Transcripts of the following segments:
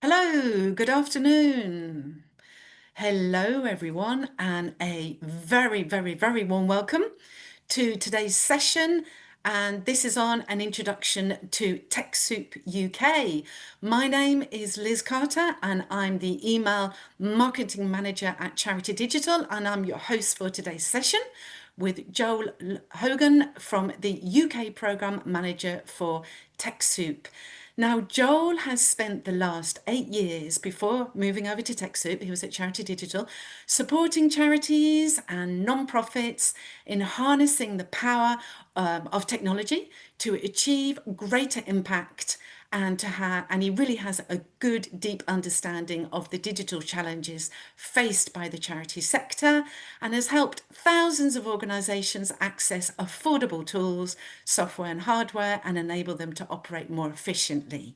Hello, good afternoon. Hello, everyone, and a very, very, very warm welcome to today's session. And this is on an introduction to TechSoup UK. My name is Liz Carter, and I'm the email marketing manager at Charity Digital, and I'm your host for today's session with Joel Hogan from the UK Programme Manager for TechSoup. Now, Joel has spent the last 8 years before moving over to TechSoup, he was at Charity Digital, supporting charities and non-profits in harnessing the power of technology to achieve greater impact and he really has a good deep understanding of the digital challenges faced by the charity sector and has helped thousands of organisations access affordable tools, software and hardware and enable them to operate more efficiently.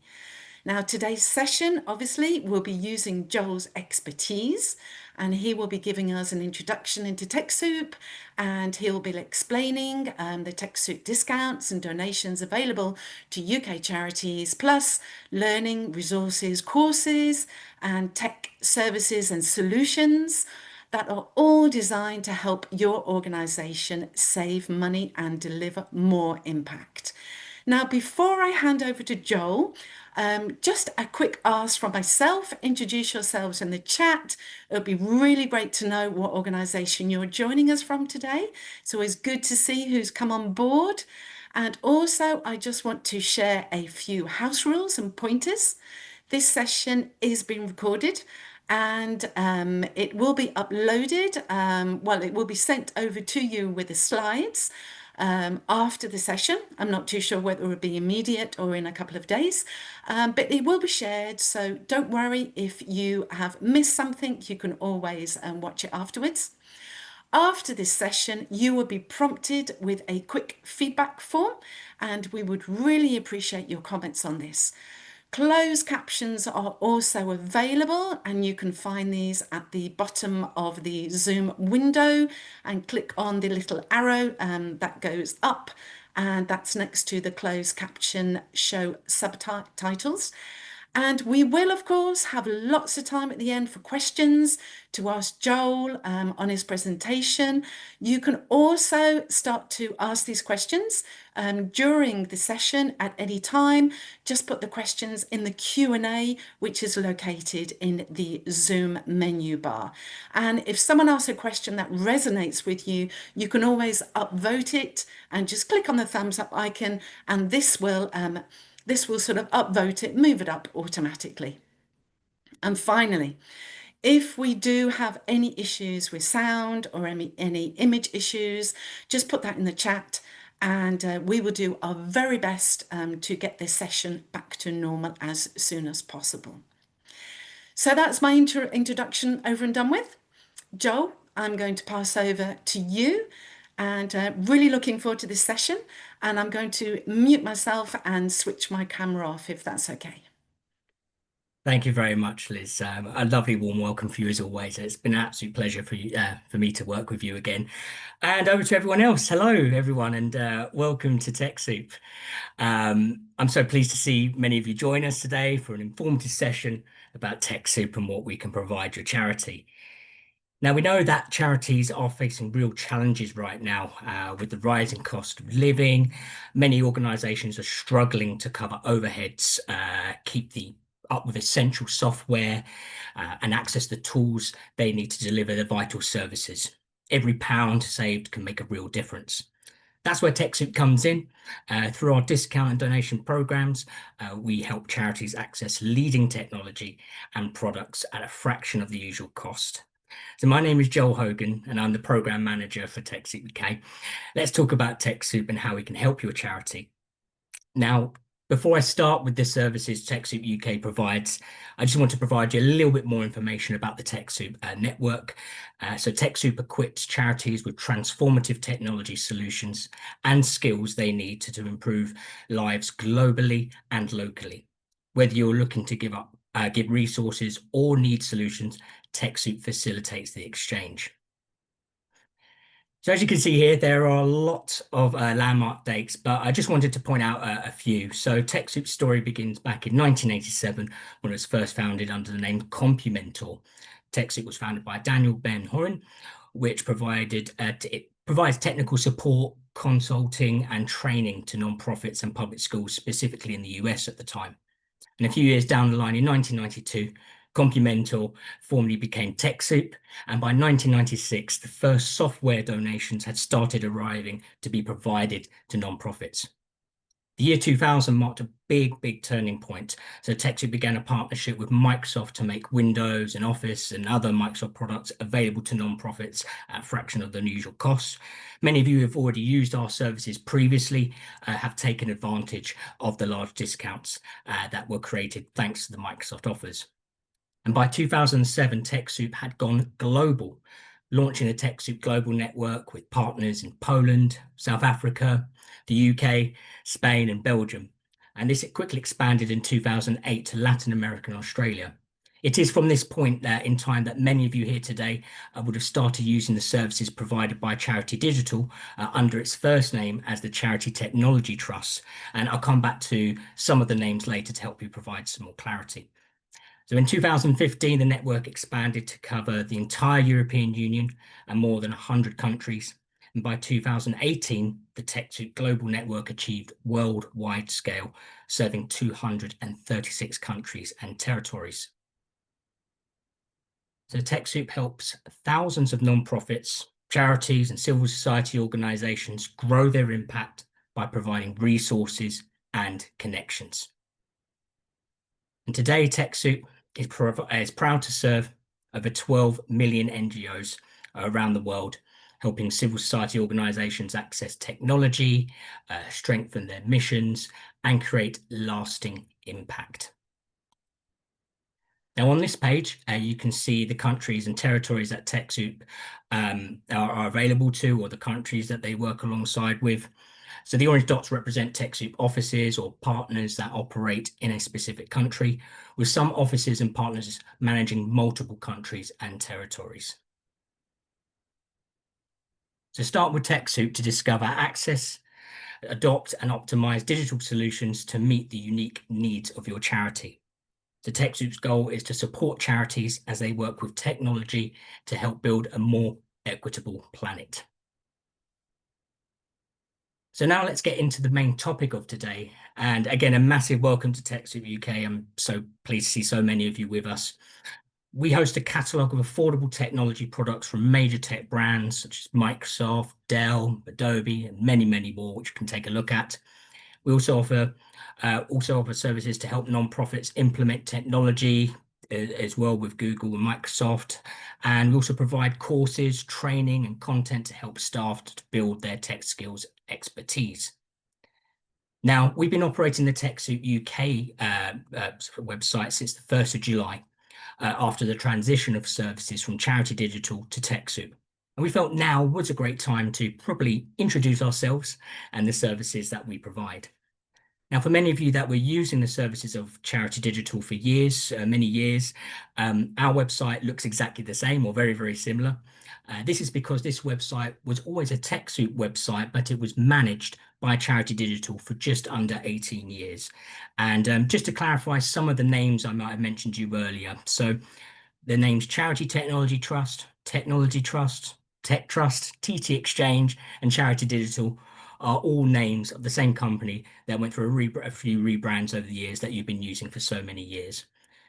Now, today's session, obviously, will be using Joel's expertise, and he will be giving us an introduction into TechSoup, and he'll be explaining the TechSoup discounts and donations available to UK charities, plus learning, resources, courses, and tech services and solutions that are all designed to help your organisation save money and deliver more impact. Now, before I hand over to Joel, just a quick ask from myself. Introduce yourselves in the chat. It would be really great to know what organisation you're joining us from today. It's always good to see who's come on board. And also, I just want to share a few house rules and pointers. This session is being recorded and it will be uploaded. It will be sent over to you with the slides after the session. I'm not too sure whether it will be immediate or in a couple of days, but it will be shared. So don't worry if you have missed something, you can always watch it afterwards. After this session, you will be prompted with a quick feedback form, and we would really appreciate your comments on this. Closed captions are also available, and you can find these at the bottom of the Zoom window and click on the little arrow that goes up, and that's next to the closed caption show subtitles. And we will, of course, have lots of time at the end for questions to ask Joel on his presentation. You can also start to ask these questions during the session at any time. Just put the questions in the Q&A, which is located in the Zoom menu bar. And if someone asks a question that resonates with you, you can always upvote it and just click on the thumbs up icon, and this will sort of upvote it, move it up automatically. And finally, if we do have any issues with sound or any image issues, just put that in the chat and we will do our very best to get this session back to normal as soon as possible. So that's my introduction over and done with. Joel, I'm going to pass over to you and really looking forward to this session. And I'm going to mute myself and switch my camera off if that's okay. Thank you very much, Liz. A lovely warm welcome for you as always. It's been an absolute pleasure for me to work with you again. And over to everyone else. Hello, everyone, and welcome to TechSoup. I'm so pleased to see many of you join us today for an informative session about TechSoup and what we can provide your charity. Now, we know that charities are facing real challenges right now with the rising cost of living. Many organisations are struggling to cover overheads, keep up with essential software and access the tools they need to deliver their vital services. Every pound saved can make a real difference. That's where TechSoup comes in. Through our discount and donation programs, we help charities access leading technology and products at a fraction of the usual cost. So my name is Joel Hogan and I'm the Programme Manager for TechSoup UK. Let's talk about TechSoup and how we can help your charity. Now, before I start with the services TechSoup UK provides, I just want to provide you a little bit more information about the TechSoup network. So TechSoup equips charities with transformative technology solutions and skills they need to improve lives globally and locally. Whether you're looking to give resources or need solutions, TechSoup facilitates the exchange. So as you can see here, there are lots of landmark dates, but I just wanted to point out a few. So TechSoup's story begins back in 1987 when it was first founded under the name CompuMentor. TechSoup was founded by Daniel Ben Horan, which it provides technical support, consulting, and training to nonprofits and public schools, specifically in the US at the time. And a few years down the line, in 1992, Complimental formally became TechSoup, and by 1996, the first software donations had started arriving to be provided to nonprofits. The year 2000 marked a big turning point. So TechSoup began a partnership with Microsoft to make Windows and Office and other Microsoft products available to nonprofits at a fraction of the usual costs. Many of you who have already used our services previously have taken advantage of the large discounts that were created thanks to the Microsoft offers. And by 2007, TechSoup had gone global, launching a TechSoup global network with partners in Poland, South Africa, the UK, Spain, and Belgium. And this quickly expanded in 2008 to Latin America and Australia. It is from this point in time that many of you here today would have started using the services provided by Charity Digital under its first name as the Charity Technology Trust. And I'll come back to some of the names later to help you provide some more clarity. So in 2015, the network expanded to cover the entire European Union and more than 100 countries. And by 2018, the TechSoup global network achieved worldwide scale, serving 236 countries and territories. So TechSoup helps thousands of nonprofits, charities, and civil society organizations grow their impact by providing resources and connections. And today, TechSoup is proud to serve over 12 million NGOs around the world, helping civil society organizations access technology, strengthen their missions, and create lasting impact. Now, on this page, you can see the countries and territories that TechSoup are available to, or the countries that they work alongside with. So the orange dots represent TechSoup offices or partners that operate in a specific country, with some offices and partners managing multiple countries and territories. So start with TechSoup to discover access, adopt and optimize digital solutions to meet the unique needs of your charity. So TechSoup's goal is to support charities as they work with technology to help build a more equitable planet. So now let's get into the main topic of today. And again, a massive welcome to TechSoup UK. I'm so pleased to see so many of you with us. We host a catalogue of affordable technology products from major tech brands such as Microsoft, Dell, Adobe, and many more, which you can take a look at. We also offer services to help nonprofits implement technology as well with Google and Microsoft. And we also provide courses, training, and content to help staff to build their tech skills expertise. Now, we've been operating the TechSoup UK website since the 1st of July after the transition of services from Charity Digital to TechSoup. And we felt now was a great time to properly introduce ourselves and the services that we provide. Now, for many of you that were using the services of Charity Digital for years, many years, our website looks exactly the same or very similar. This is because this website was always a TechSoup website, but it was managed by Charity Digital for just under 18 years. And just to clarify some of the names I might have mentioned to you earlier. So the names Charity Technology Trust, Technology Trust, Tech Trust, TT Exchange, and Charity Digital are all names of the same company that went through a few rebrands over the years that you've been using for so many years.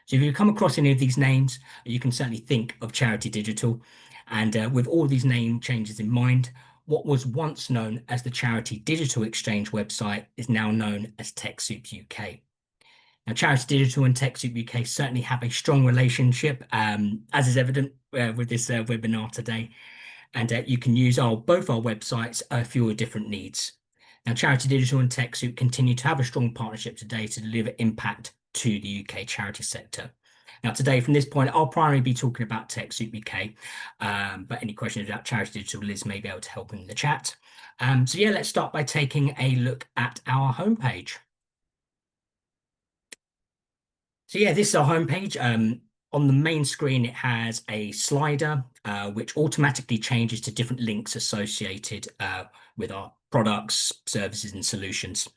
So if you come across any of these names, you can certainly think of Charity Digital. And with all these name changes in mind, what was once known as the Charity Digital Exchange website is now known as TechSoup UK. Now, Charity Digital and TechSoup UK certainly have a strong relationship, as is evident with this webinar today. And you can use both our websites for your different needs. Now, Charity Digital and TechSoup continue to have a strong partnership today to deliver impact to the UK charity sector. Now, today, from this point, I'll primarily be talking about TechSoup UK, but any questions about Charity Digital, Liz may be able to help in the chat. So yeah, let's start by taking a look at our homepage. So yeah, this is our homepage. On the main screen, it has a slider which automatically changes to different links associated with our products, services, and solutions.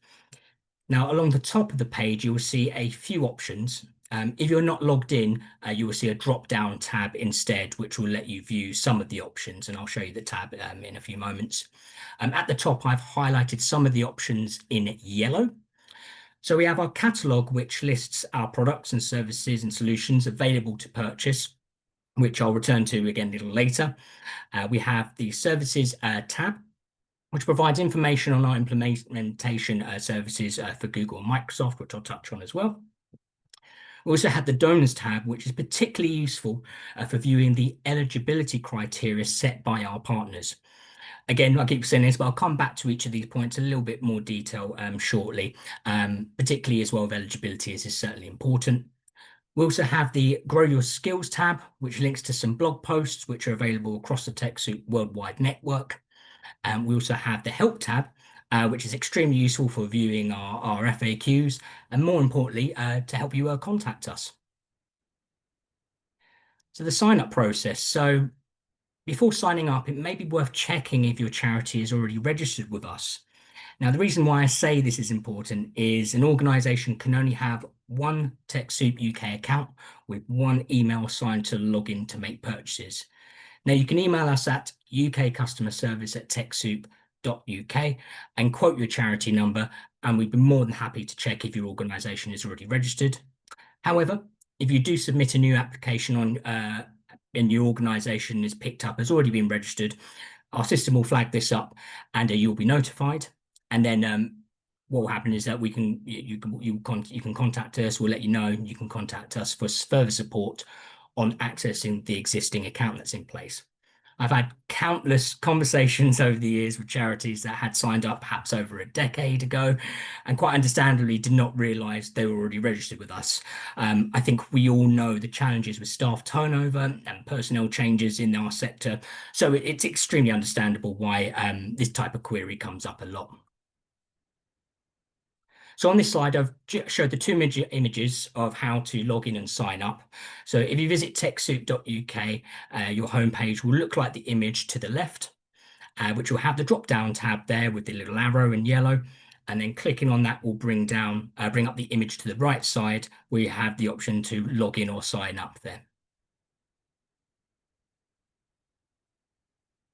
Now, along the top of the page, you will see a few options. If you're not logged in, you will see a drop-down tab instead, which will let you view some of the options, and I'll show you the tab in a few moments. At the top, I've highlighted some of the options in yellow. So we have our catalog, which lists our products and services and solutions available to purchase, which I'll return to again a little later. We have the services tab, which provides information on our implementation services for Google and Microsoft, which I'll touch on as well. We also have the donors tab, which is particularly useful for viewing the eligibility criteria set by our partners. Again, I keep saying this, but I'll come back to each of these points in a little bit more detail shortly, particularly as well with eligibility, as is certainly important. We also have the Grow Your Skills tab, which links to some blog posts which are available across the TechSoup worldwide network. We also have the Help tab, which is extremely useful for viewing our FAQs and more importantly, to help you contact us. So the sign up process. So before signing up, it may be worth checking if your charity is already registered with us. Now, the reason why I say this is important is an organisation can only have one TechSoup UK account with one email assigned to log in to make purchases. Now, you can email us at ukcustomerservice@techsoup.uk and quote your charity number, and we'd be more than happy to check if your organisation is already registered. However, if you do submit a new application and your organisation is picked up has already been registered, our system will flag this up and you'll be notified. And then what will happen is that you can contact us. We'll let you know. You can contact us for further support on accessing the existing account that's in place. I've had countless conversations over the years with charities that had signed up perhaps over a decade ago and quite understandably did not realise they were already registered with us. I think we all know the challenges with staff turnover and personnel changes in our sector, so it's extremely understandable why this type of query comes up a lot. So on this slide, I've showed the two images of how to log in and sign up. So if you visit TechSoup.uk, your homepage will look like the image to the left, which will have the drop-down tab there with the little arrow in yellow. And then clicking on that will bring up the image to the right side, where you have the option to log in or sign up there.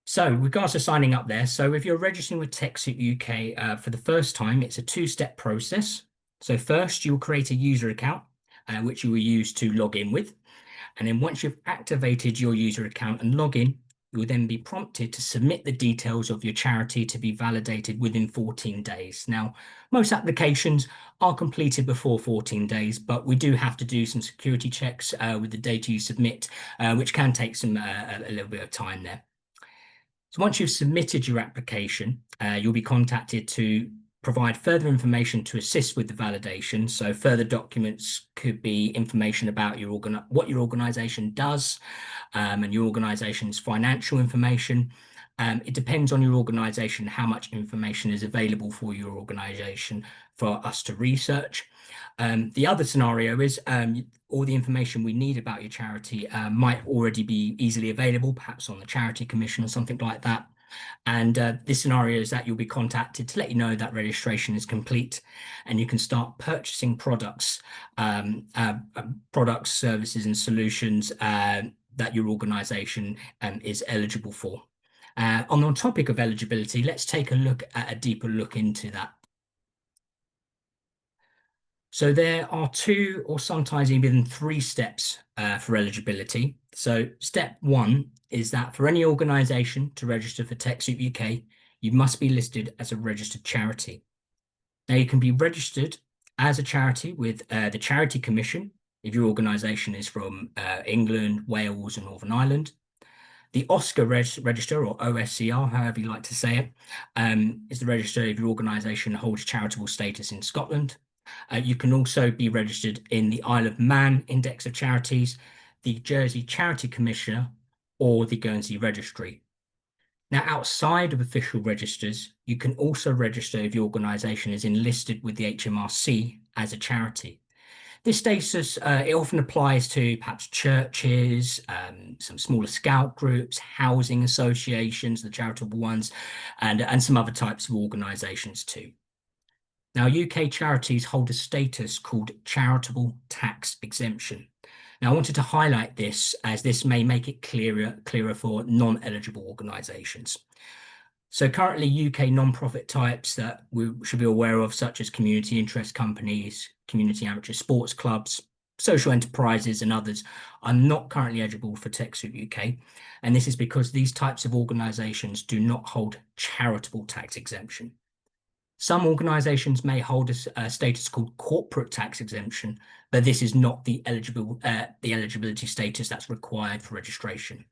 So with regards to signing up there, so if you're registering with TechSoup UK for the first time, it's a two-step process. So first, you'll create a user account, which you will use to log in with. And then once you've activated your user account and log in, you will then be prompted to submit the details of your charity to be validated within 14 days. Now, most applications are completed before 14 days, but we do have to do some security checks with the data you submit, which can take a little bit of time there. So once you've submitted your application, you'll be contacted to provide further information to assist with the validation. So further documents could be information about what your organisation does and your organisation's financial information. It depends on your organisation how much information is available for your organisation for us to research. The other scenario is all the information we need about your charity might already be easily available, perhaps on the Charity Commission or something like that. And this scenario is that you'll be contacted to let you know that registration is complete and you can start purchasing products, services and solutions that your organisation is eligible for. On the topic of eligibility, let's take a deeper look into that. So there are two or sometimes even three steps for eligibility. So step one is that for any organisation to register for TechSoup UK, you must be listed as a registered charity. Now you can be registered as a charity with the Charity Commission if your organisation is from England, Wales and Northern Ireland. The Oscar register, or OSCR, however you like to say it, is the register if your organisation holds charitable status in Scotland. You can also be registered in the Isle of Man Index of Charities, the Jersey Charity Commissioner, or the Guernsey Registry. Now, outside of official registers, you can also register if your organisation is enlisted with the HMRC as a charity. This status, it often applies to perhaps churches, some smaller scout groups, housing associations, the charitable ones, and some other types of organisations too. Now, UK charities hold a status called charitable tax exemption. Now, I wanted to highlight this as this may make it clearer for non-eligible organisations. So currently UK non-profit types that we should be aware of, such as community interest companies, community amateur sports clubs, social enterprises and others are not currently eligible for TechSoup UK. And this is because these types of organisations do not hold charitable tax exemption. Some organisations may hold a status called corporate tax exemption, but this is not the eligibility status that's required for registration.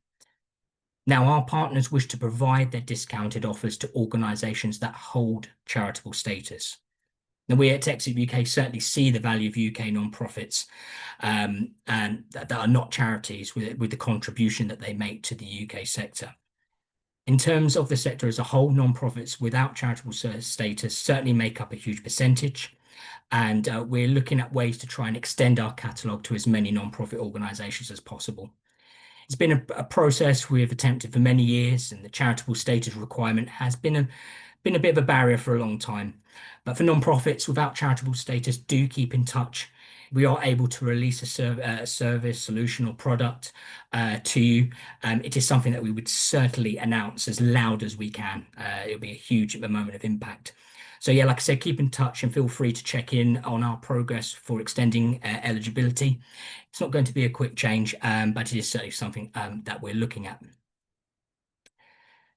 Now, our partners wish to provide their discounted offers to organisations that hold charitable status. Now, we at TechSoup UK certainly see the value of UK non-profits and that are not charities with the contribution that they make to the UK sector. In terms of the sector as a whole, non-profits without charitable status certainly make up a huge percentage. And we're looking at ways to try and extend our catalogue to as many non-profit organisations as possible. It's been a process we've attempted for many years, and the charitable status requirement has been a bit of a barrier for a long time. But for non-profits without charitable status, do keep in touch. We are able to release a service, solution, or product to you. It is something that we would certainly announce as loud as we can. It'll be a huge moment of impact. So yeah, like I said, keep in touch and feel free to check in on our progress for extending eligibility. It's not going to be a quick change, but it is certainly something that we're looking at.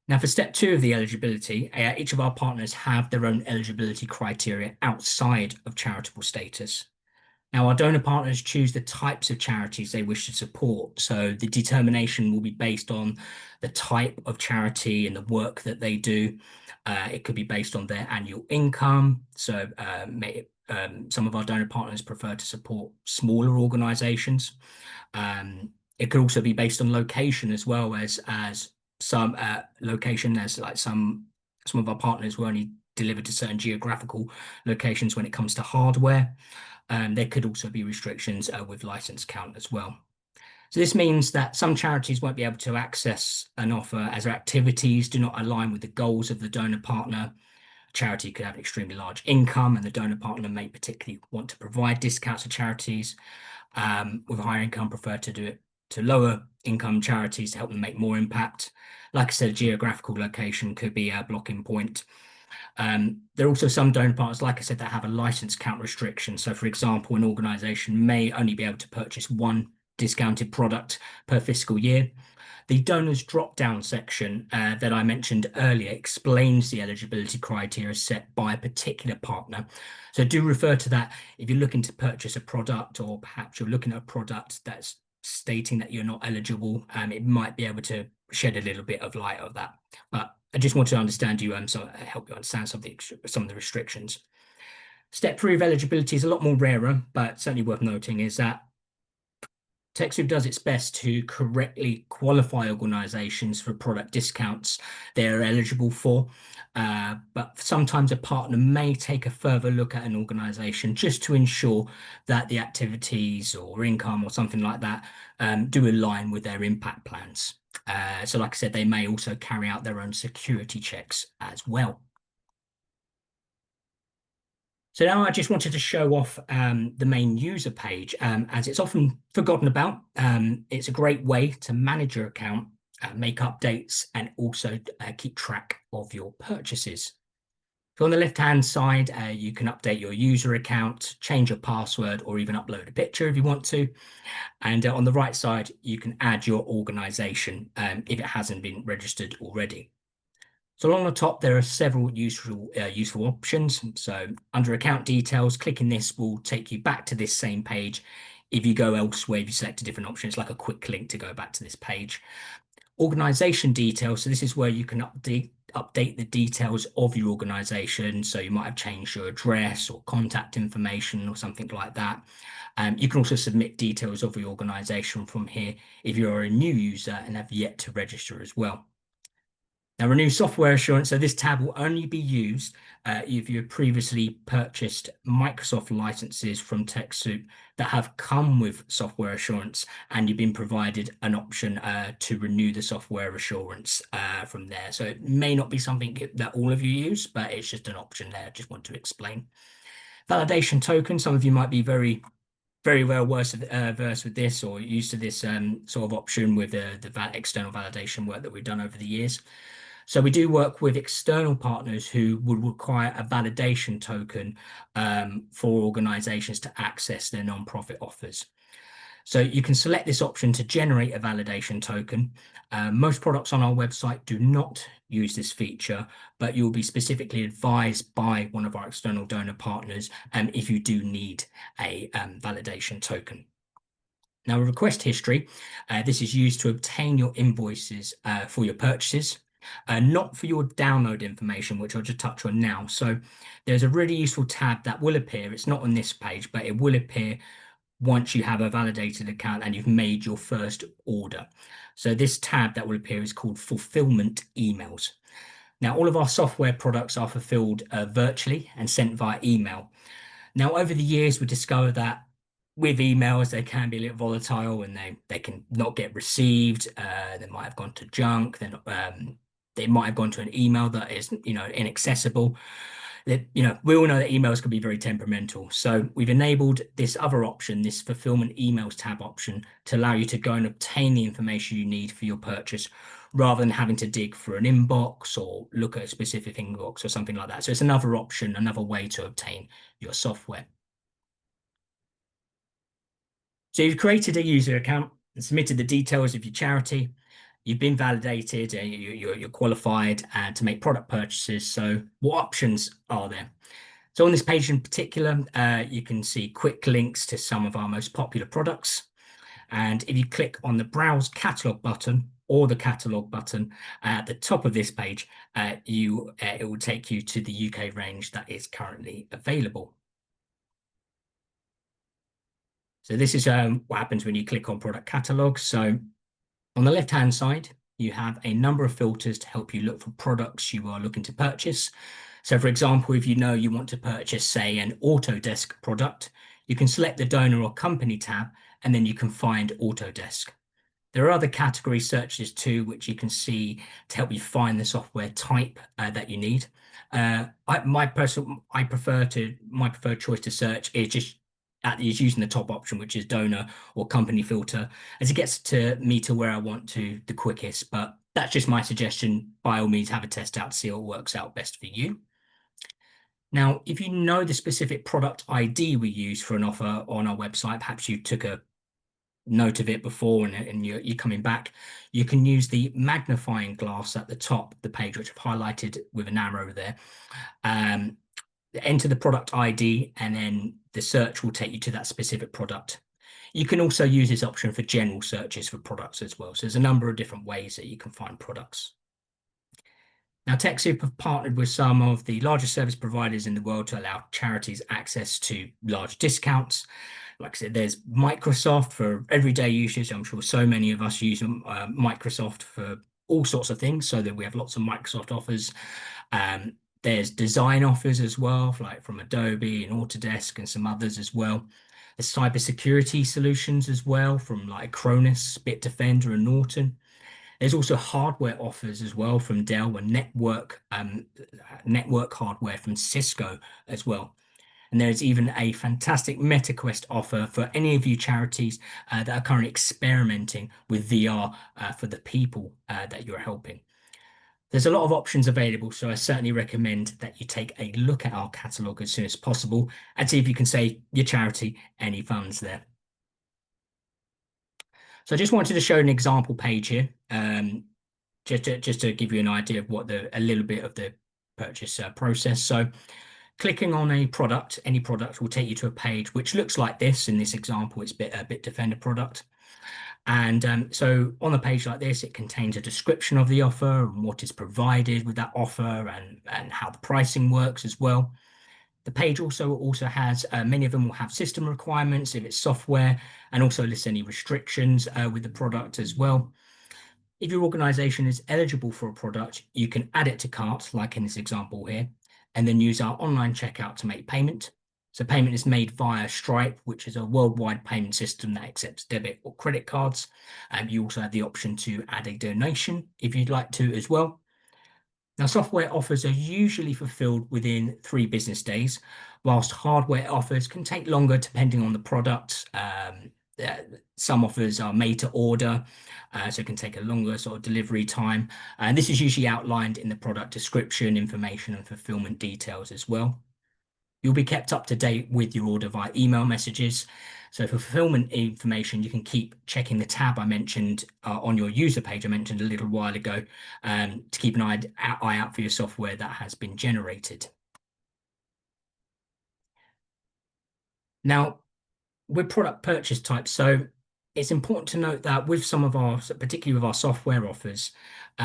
Now, for step two of the eligibility, each of our partners have their own eligibility criteria outside of charitable status. Now, our donor partners choose the types of charities they wish to support. So the determination will be based on the type of charity and the work that they do. It could be based on their annual income. So some of our donor partners prefer to support smaller organizations. It could also be based on location as well as some location. There's like some of our partners will only deliver to certain geographical locations when it comes to hardware. There could also be restrictions with license count as well. So this means that some charities won't be able to access an offer as their activities do not align with the goals of the donor partner. Charity could have an extremely large income, and the donor partner may particularly want to provide discounts to charities with a higher income, prefer to do it to lower income charities to help them make more impact. Like I said, a geographical location could be a blocking point. There are also some donor partners, like I said, that have a license count restriction. So, for example, an organisation may only be able to purchase one discounted product per fiscal year. The donors drop-down section that I mentioned earlier explains the eligibility criteria set by a particular partner. So do refer to that if you're looking to purchase a product, or perhaps you're looking at a product that's stating that you're not eligible. It might be able to shed a little bit of light of that. But I just want to understand you and so help you understand some of the restrictions. Step three of eligibility is a lot more rarer, but certainly worth noting is that TechSoup does its best to correctly qualify organizations for product discounts they're eligible for. But sometimes a partner may take a further look at an organization just to ensure that the activities or income or something like that do align with their impact plans. So like I said, they may also carry out their own security checks as well. So now I just wanted to show off the main user page as it's often forgotten about. It's a great way to manage your account, make updates, and also keep track of your purchases. So on the left-hand side, you can update your user account, change your password, or even upload a picture if you want to. And on the right side, you can add your organization if it hasn't been registered already. So along the top, there are several useful options. So under account details, clicking this will take you back to this same page. If you go elsewhere, if you select a different option, it's like a quick link to go back to this page. Organization details. So this is where you can update the details of your organization. So you might have changed your address or contact information or something like that. You can also submit details of your organization from here if you're a new user and have yet to register as well. Now, renew software assurance. So this tab will only be used if you've previously purchased Microsoft licenses from TechSoup that have come with software assurance, and you've been provided an option to renew the software assurance from there. So it may not be something that all of you use, but it's just an option there. I just want to explain. Validation token, some of you might be very well versed with this or used to this sort of option with the external validation work that we've done over the years. So we do work with external partners who would require a validation token for organizations to access their non-profit offers. So you can select this option to generate a validation token. Most products on our website do not use this feature, but you'll be specifically advised by one of our external donor partners if you do need a validation token. Now, a request history, this is used to obtain your invoices for your purchases, not for your download information, which I'll just touch on now. So there's a really useful tab that will appear. It's not on this page, but it will appear once you have a validated account and you've made your first order. So this tab that will appear is called fulfillment emails. Now, all of our software products are fulfilled virtually and sent via email. Now, over the years, we discovered that with emails, they can be a little volatile and they can not get received. They might have gone to junk. They might have gone to an email that is, inaccessible. We all know that emails can be very temperamental. So we've enabled this other option, this fulfillment emails tab option, to allow you to go and obtain the information you need for your purchase rather than having to dig for an inbox or look at a specific inbox or something like that. So it's another option, another way to obtain your software. So you've created a user account and submitted the details of your charity. You've been validated and you're qualified to make product purchases. So what options are there? So on this page in particular, you can see quick links to some of our most popular products. And if you click on the Browse Catalog button or the Catalog button at the top of this page, it will take you to the UK range that is currently available. So this is what happens when you click on Product Catalog. So on the left-hand side, you have a number of filters to help you look for products you are looking to purchase. So for example, if you know you want to purchase, say, an Autodesk product, you can select the donor or company tab, and then you can find Autodesk. There are other category searches too, which you can see to help you find the software type that you need. My preferred choice to search is using the top option, which is donor or company filter, as it gets to me to where I want to the quickest. But that's just my suggestion. By all means, have a test out to see what works out best for you. Now, if you know the specific product ID we use for an offer on our website, perhaps you took a note of it before and you're coming back, you can use the magnifying glass at the top of the page, which I've highlighted with an arrow there. Enter the product ID and then the search will take you to that specific product. You can also use this option for general searches for products as well. So there's a number of different ways that you can find products. Now, TechSoup have partnered with some of the largest service providers in the world to allow charities access to large discounts. Like I said, there's Microsoft for everyday usage. I'm sure so many of us use Microsoft for all sorts of things, so that we have lots of Microsoft offers. There's design offers as well, like from Adobe and Autodesk and some others as well. There's cybersecurity solutions as well from like Acronis, Bitdefender, and Norton. There's also hardware offers as well from Dell and network hardware from Cisco as well. And there's even a fantastic MetaQuest offer for any of you charities that are currently experimenting with VR for the people that you're helping. There's a lot of options available, so I certainly recommend that you take a look at our catalogue as soon as possible and see if you can save your charity any funds there. So I just wanted to show an example page here, just to give you an idea of what a little bit of the purchase process. So clicking on any product will take you to a page which looks like this. In this example, it's a Bitdefender product. And so on a page like this, it contains a description of the offer and what is provided with that offer and how the pricing works as well. The page also has, many of them will have system requirements if it's software, and also lists any restrictions with the product as well. If your organization is eligible for a product, you can add it to cart, like in this example here. and then use our online checkout to make payment. So payment is made via Stripe, which is a worldwide payment system that accepts debit or credit cards. You also have the option to add a donation if you'd like to as well. Now, software offers are usually fulfilled within 3 business days, whilst hardware offers can take longer depending on the product. Uh, some offers are made to order, so it can take a longer sort of delivery time. And this is usually outlined in the product description, information, and fulfillment details as well. You'll be kept up to date with your order via email messages. So for fulfillment information, you can keep checking the tab I mentioned on your user page I mentioned a little while ago to keep an eye out for your software that has been generated. Now, with product purchase types, so it's important to note that with some of our, particularly with our software offers,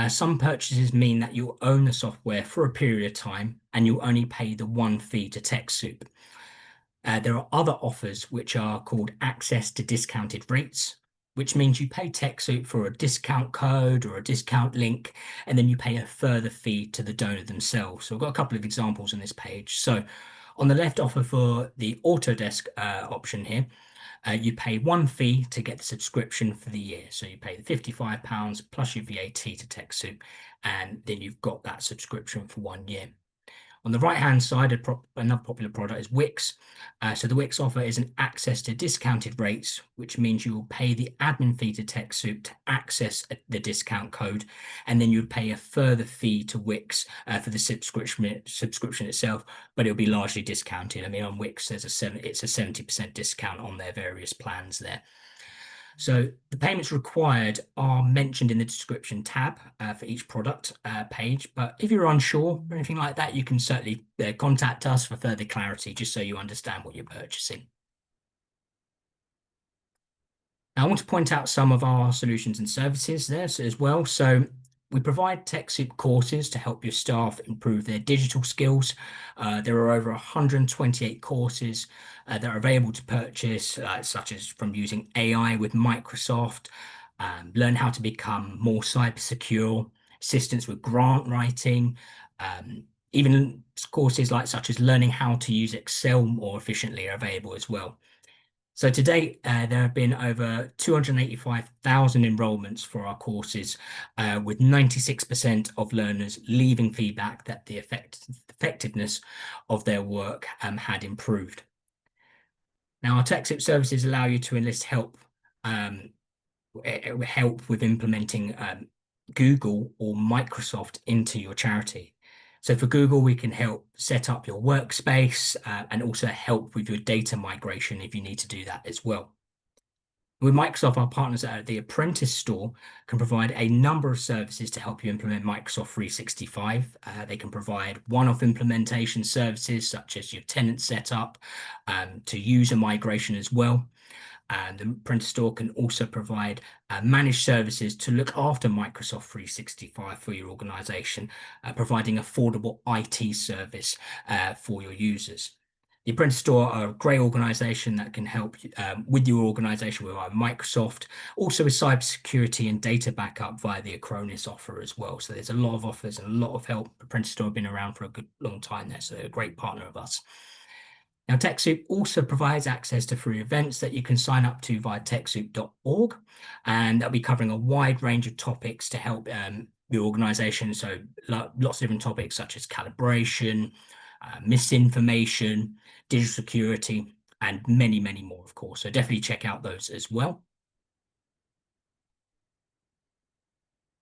some purchases mean that you'll own the software for a period of time and you'll only pay the one fee to TechSoup. There are other offers which are called access to discounted rates, which means you pay TechSoup for a discount code or a discount link, and then you pay a further fee to the donor themselves. So I've got a couple of examples on this page. So on the left offer for the Autodesk option here, you pay one fee to get the subscription for the year. So you pay the £55 plus your VAT to TechSoup, and then you've got that subscription for 1 year. On the right-hand side, another popular product is Wix. So the Wix offer is an access to discounted rates, which means you will pay the admin fee to TechSoup to access the discount code, and then you'd pay a further fee to Wix for the subscription itself, but it'll be largely discounted. I mean, on Wix, it's a 70% discount on their various plans there. So the payments required are mentioned in the description tab for each product page. But if you're unsure or anything like that, you can certainly contact us for further clarity, just so you understand what you're purchasing. Now, I want to point out some of our solutions and services there as well. So we provide TechSoup courses to help your staff improve their digital skills. There are over 128 courses that are available to purchase, such as from using AI with Microsoft, learn how to become more cyber secure, assistance with grant writing, even courses such as learning how to use Excel more efficiently are available as well. So to date, there have been over 285,000 enrollments for our courses, with 96% of learners leaving feedback that the effectiveness of their work had improved. Now, our TechSoup services allow you to enlist help with implementing Google or Microsoft into your charity. So for Google, we can help set up your workspace and also help with your data migration if you need to do that as well. With Microsoft, our partners at the Apprentice Store can provide a number of services to help you implement Microsoft 365. They can provide one-off implementation services such as your tenant setup to user migration as well. And the Apprentice Store can also provide managed services to look after Microsoft 365 for your organization, providing affordable IT service for your users. The Apprentice Store are a great organization that can help with your organization with Microsoft, also with cybersecurity and data backup via the Acronis offer as well. So there's a lot of offers and a lot of help. Apprentice Store have been around for a good long time there, so they're a great partner of us. Now, TechSoup also provides access to free events that you can sign up to via TechSoup.org, and that'll be covering a wide range of topics to help your organization. So lots of different topics such as calibration, misinformation, digital security, and many, many more, of course. So definitely check out those as well.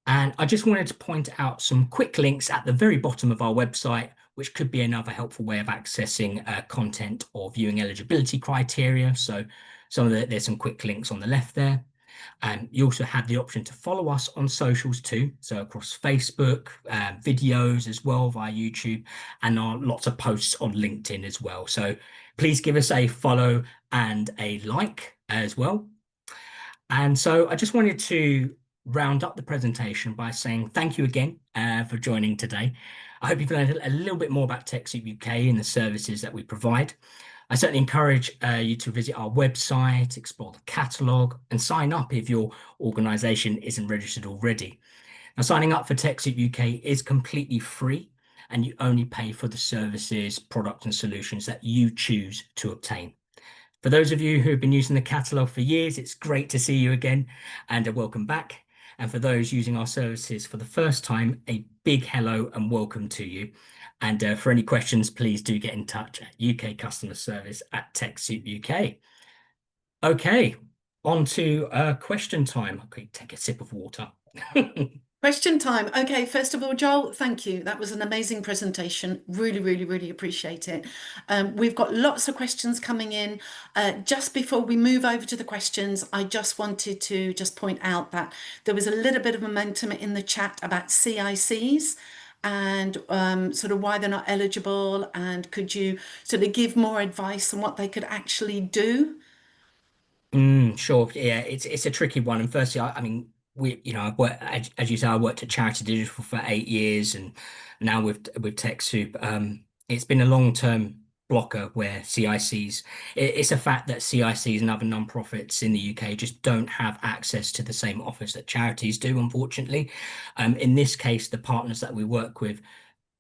And I just wanted to point out some quick links at the very bottom of our website, which could be another helpful way of accessing content or viewing eligibility criteria. So there's some quick links on the left there. You also have the option to follow us on socials too. So across Facebook, videos as well via YouTube, and lots of posts on LinkedIn as well. So please give us a follow and a like as well. And so I just wanted to round up the presentation by saying thank you again for joining today. I hope you've learned a little bit more about TechSoup UK and the services that we provide. I certainly encourage you to visit our website, explore the catalogue, and sign up if your organisation isn't registered already. Now, signing up for TechSoup UK is completely free. and you only pay for the services, products, and solutions that you choose to obtain. For those of you who have been using the catalog for years, it's great to see you again and welcome back. And for those using our services for the first time, a big hello and welcome to you. And for any questions, please do get in touch at UK customer service at TechSoup UK. Okay, on to question time. Okay, take a sip of water. Question time. Okay, first of all, Joel, thank you. That was an amazing presentation. Really, really, really appreciate it. We've got lots of questions coming in. Just before we move over to the questions, I just wanted to just point out that there was a little bit of momentum in the chat about CICs and sort of why they're not eligible, and could you sort of give more advice on what they could actually do? Sure. Yeah, it's a tricky one. And firstly, I mean, I've worked, as you say, I worked at Charity Digital for 8 years, and now with TechSoup, it's been a long-term blocker where CICs. It's a fact that CICs and other non-profits in the UK just don't have access to the same offers that charities do, unfortunately. In this case, the partners that we work with,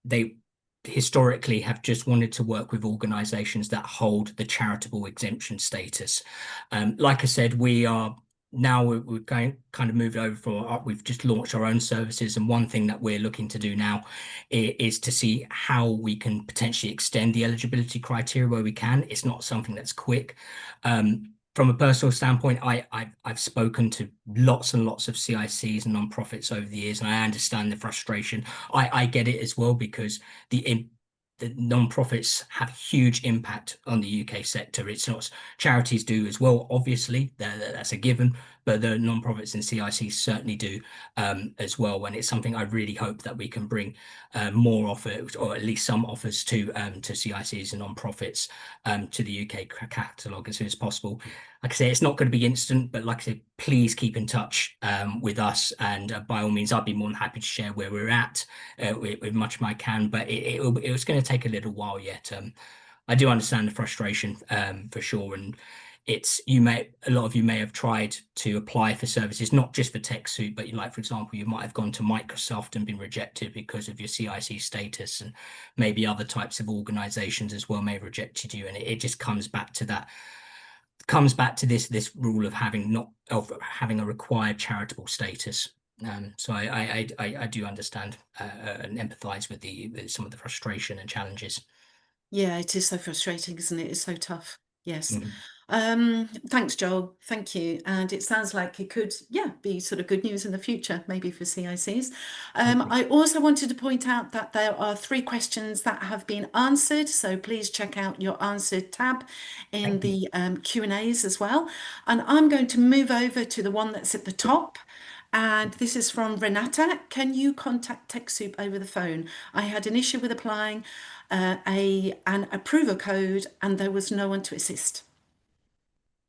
they historically have just wanted to work with organizations that hold the charitable exemption status. Like I said, we're going kind of moved over we've just launched our own services, and one thing that we're looking to do now is to see how we can potentially extend the eligibility criteria where we can. It's not something that's quick. From a personal standpoint, I've spoken to lots and lots of CICs and non-profits over the years, and I understand the frustration. I get it as well because the non-profits have huge impact on the UK sector. It's not charities do as well, obviously, that's a given, but the non-profits and CICs certainly do as well. And it's something I really hope that we can bring more offers, or at least some offers to CICs and non-profits to the UK catalogue as soon as possible. Like I say, it's not going to be instant, but like I said, please keep in touch with us. And by all means, I'd be more than happy to share where we're at with much of I can. But it was going to take a little while yet. I do understand the frustration for sure. And a lot of you may have tried to apply for services, not just for TechSoup, but like, for example, you might have gone to Microsoft and been rejected because of your CIC status, and maybe other types of organizations as well may have rejected you. And it just comes back to this rule of having a required charitable status. So I do understand and empathise with with some of the frustration and challenges. Yeah, it is so frustrating, isn't it? It's so tough. Yes. Mhm. Thanks, Joel. Thank you. And it sounds like it could, yeah, be sort of good news in the future, maybe for CICs. Hopefully. I also wanted to point out that there are 3 questions that have been answered. So please check out your answered tab in Thank you. the Q&As as well. And I'm going to move over to the one that's at the top. And this is from Renata. Can you contact TechSoup over the phone? I had an issue with applying an approval code, and there was no one to assist.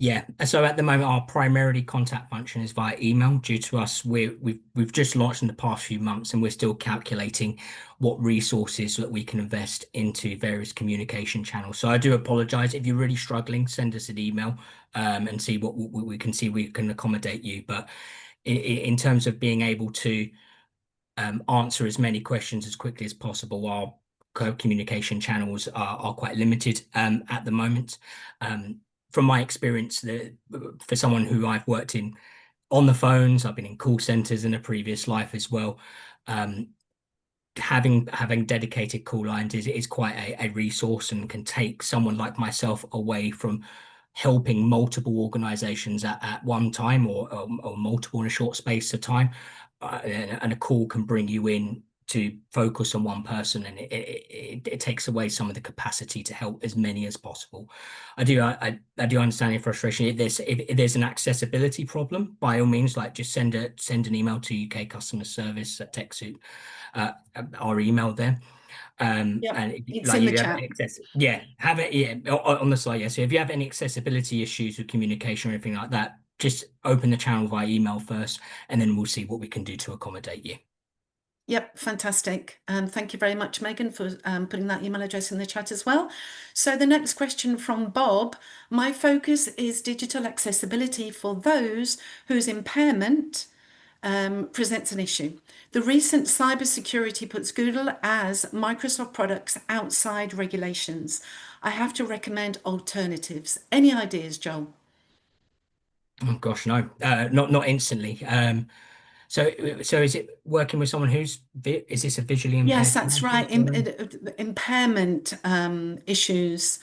Yeah, so at the moment, our primarily contact function is via email. Due to us, we've just launched in the past few months, and we're still calculating what resources that we can invest into various communication channels. So I do apologize if you're really struggling. Send us an email and see what we can see we can accommodate you. But in terms of being able to answer as many questions as quickly as possible, our communication channels are quite limited at the moment. From my experience, for someone who I've worked in on the phones, I've been in call centers in a previous life as well. Um, having dedicated call lines is quite a resource, and can take someone like myself away from helping multiple organizations at one time, or multiple in a short space of time. And a call can bring you in to focus on one person, and it takes away some of the capacity to help as many as possible. I do understand your frustration. If there's an accessibility problem, by all means, like, just send an email to UK customer service at TechSoup, our email there. Yep, And it's like, in if the you have chat. any yeah, have it, yeah, on the site, yeah. So if you have any accessibility issues with communication or anything like that, just open the channel via email first, and then we'll see what we can do to accommodate you. Yep, fantastic. Thank you very much, Megan, for putting that email address in the chat as well. So the next question from Bob. My focus is digital accessibility for those whose impairment presents an issue. The recent cybersecurity puts Google as Microsoft products outside regulations. I have to recommend alternatives. Any ideas, Joel? Oh gosh, no, not instantly. So is it working with someone is this a visually Yes, impaired that's right. person? Sorry. Impairment issues.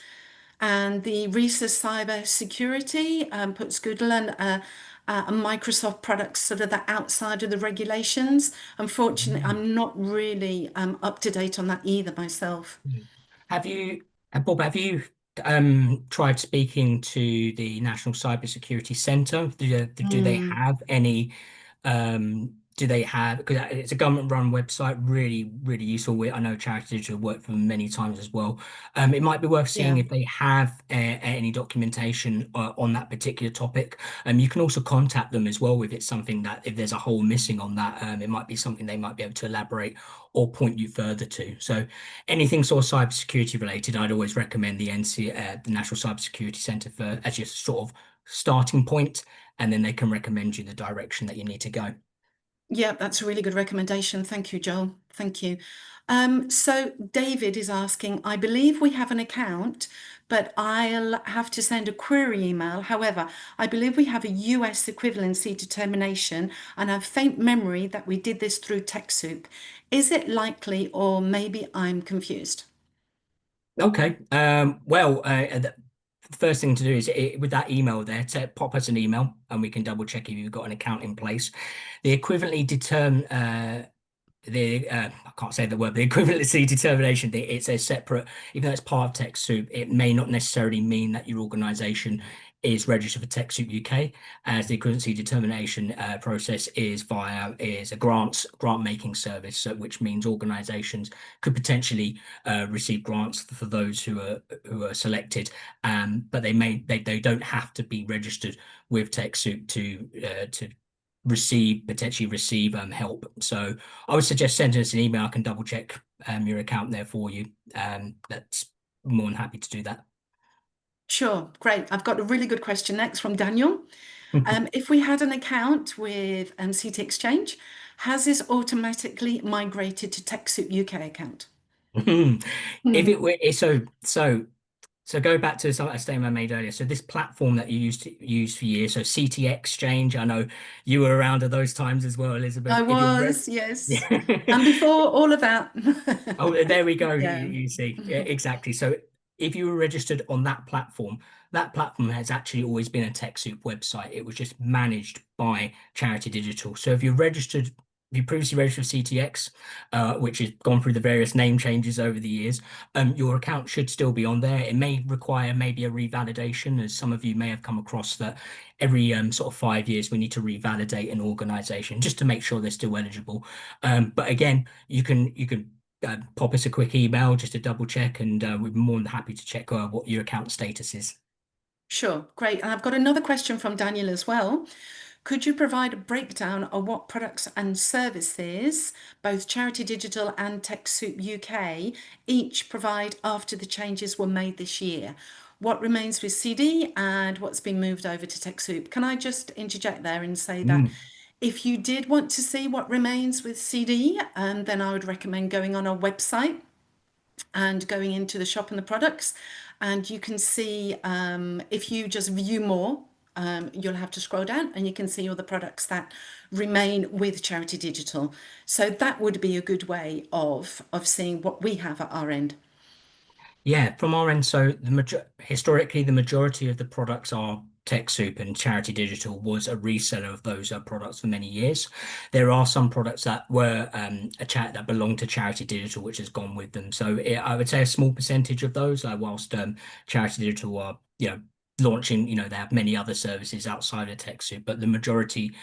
And the recent cyber security puts Google and Microsoft products sort of that outside of the regulations. Unfortunately, Mm. I'm not really up to date on that either myself. Mm. Have you, Bob, have you tried speaking to the National Cybersecurity Centre? Do they Hmm. have any do they have, because it's a government-run website, really, really useful. I know Charity Digital worked for them many times as well. It might be worth seeing Yeah. if they have any documentation on that particular topic. You can also contact them as well if it's something that, if there's a hole missing on that, it might be something they might be able to elaborate or point you further to. So anything sort of cybersecurity related, I'd always recommend the National Cybersecurity Centre for as your sort of starting point, and then they can recommend you the direction that you need to go. Yeah, that's a really good recommendation. Thank you, Joel. Thank you. So David is asking, I believe we have an account, but I'll have to send a query email. However, I believe we have a US equivalency determination, and I have faint memory that we did this through TechSoup. Is it likely, or maybe I'm confused? Okay. The first thing to do is with that email there to pop us an email, and we can double check if you've got an account in place. The equivalently determine I can't say the word, but the equivalency determination, it's a separate, even though it's part of TechSoup, it may not necessarily mean that your organization is registered for TechSoup UK, as the equivalency determination process is a grant making service, so, which means organizations could potentially receive grants for those who are selected, but they don't have to be registered with TechSoup to potentially receive help. So I would suggest sending us an email. I can double check your account there for you. That's more than happy to do that. Sure, great. I've got a really good question next from Daniel. If we had an account with CT Exchange, has this automatically migrated to TechSoup UK account? If it Mhm. were so go back to a statement I made earlier. So this platform that you used to use for years, so CT Exchange, I know you were around at those times as well, Elizabeth. I If you're was, yes. yeah. And before all of that. Oh, there we go. Yeah, You see, yeah, exactly. So if you were registered on that platform has actually always been a TechSoup website. It was just managed by Charity Digital. So if you previously registered with CTX, which has gone through the various name changes over the years, your account should still be on there. It may require maybe a revalidation, as some of you may have come across that every sort of 5 years we need to revalidate an organization just to make sure they're still eligible. But again, you can pop us a quick email just to double check, and we'd be more than happy to check what your account status is. sure, great. And I've got another question from Daniel as well. Could you provide a breakdown of what products and services both Charity Digital and TechSoup UK each provide after the changes were made this year? What remains with CD and what's been moved over to TechSoup? Can I just interject there and say that Mm. if you did want to see what remains with CD, then I would recommend going on our website and going into the shop and the products. And you can see if you just view more, you'll have to scroll down and you can see all the products that remain with Charity Digital. So that would be a good way of seeing what we have at our end. Yeah, from our end, so historically the majority of the products are TechSoup, and Charity Digital was a reseller of those products for many years. There are some products that were a chat that belonged to Charity Digital, which has gone with them. So I would say a small percentage of those, whilst Charity Digital are launching, they have many other services outside of TechSoup, but the majority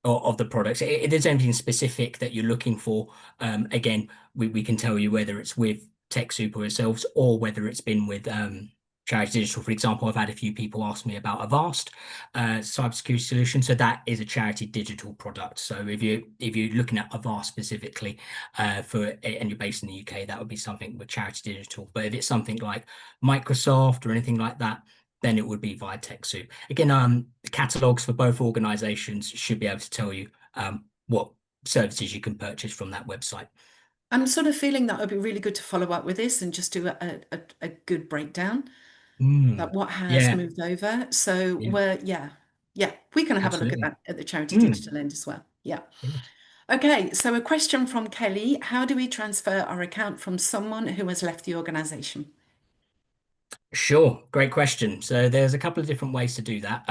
of the products. If there's anything specific that you're looking for, again, we can tell you whether it's with TechSoup or ourselves, or whether it's been with Charity Digital. For example, I've had a few people ask me about Avast cybersecurity solution. So that is a Charity Digital product. So if you're looking at Avast specifically and you're based in the UK, that would be something with Charity Digital. But if it's something like Microsoft or anything like that, then it would be via TechSoup. Again, the catalogs for both organizations should be able to tell you what services you can purchase from that website. I'm sort of feeling that would be really good to follow up with this and just do a good breakdown Mm. that what has Yeah, moved over. So yeah, yeah, we can have a look at absolutely. that at the charity Mm. digital end as well. Yeah. Yeah. Okay, so a question from Kelly. How do we transfer our account from someone who has left the organization? Sure, great question. So there's a couple of different ways to do that.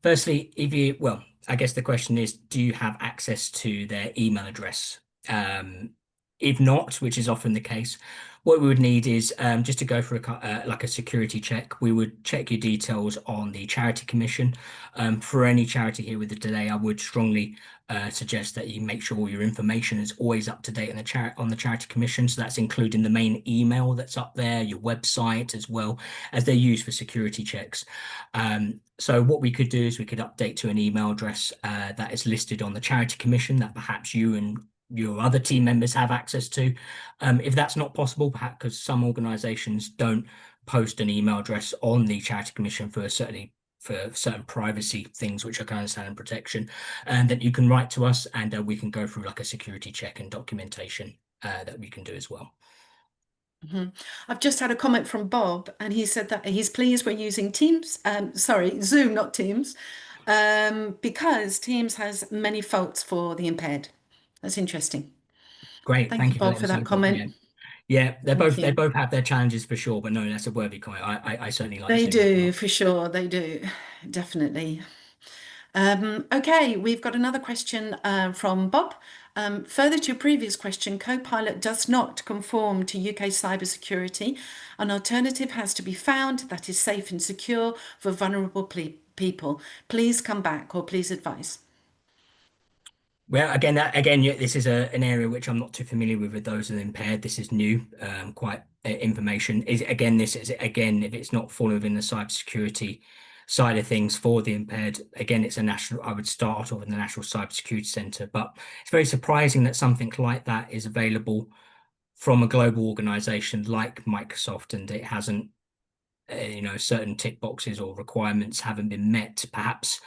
Firstly, well, I guess the question is, do you have access to their email address? Um, if not, which is often the case, what we would need is just to go for like a security check. We would check your details on the charity commission. For any charity here with the delay, I would strongly suggest that you make sure all your information is always up to date on the charity commission. So that's including the main email that's up there, your website, as well as they're used for security checks. So what we could do is we could update to an email address that is listed on the charity commission that perhaps you and your other team members have access to. If that's not possible, perhaps because some organizations don't post an email address on the charity commission for certain privacy things, which I can understand and protection, and then you can write to us and we can go through like a security check and documentation that we can do as well. Mhm. I've just had a comment from Bob, and he said that he's pleased we're using Teams, sorry, Zoom, not Teams, because Teams has many faults for the impaired. That's interesting. Great, Thank thank you, you for Bob, letting for us know, that Bob. Yeah, comment. yeah, Thank they you. both have their challenges for sure, but no, that's a worthy comment. I certainly like They Zoom as do, well. for sure. They do, definitely. Okay, we've got another question from Bob. Further to your previous question, Copilot does not conform to UK cybersecurity. An alternative has to be found that is safe and secure for vulnerable people. Please come back or please advise. Well, yeah, this is an area which I'm not too familiar with those that are impaired. This is new, quite information. Is again, this is again, if it's not falling within the cybersecurity side of things for the impaired, again, it's a national. I would start off in the National Cybersecurity Centre, but it's very surprising that something like that is available from a global organization like Microsoft, and it hasn't, certain tick boxes or requirements haven't been met. Perhaps,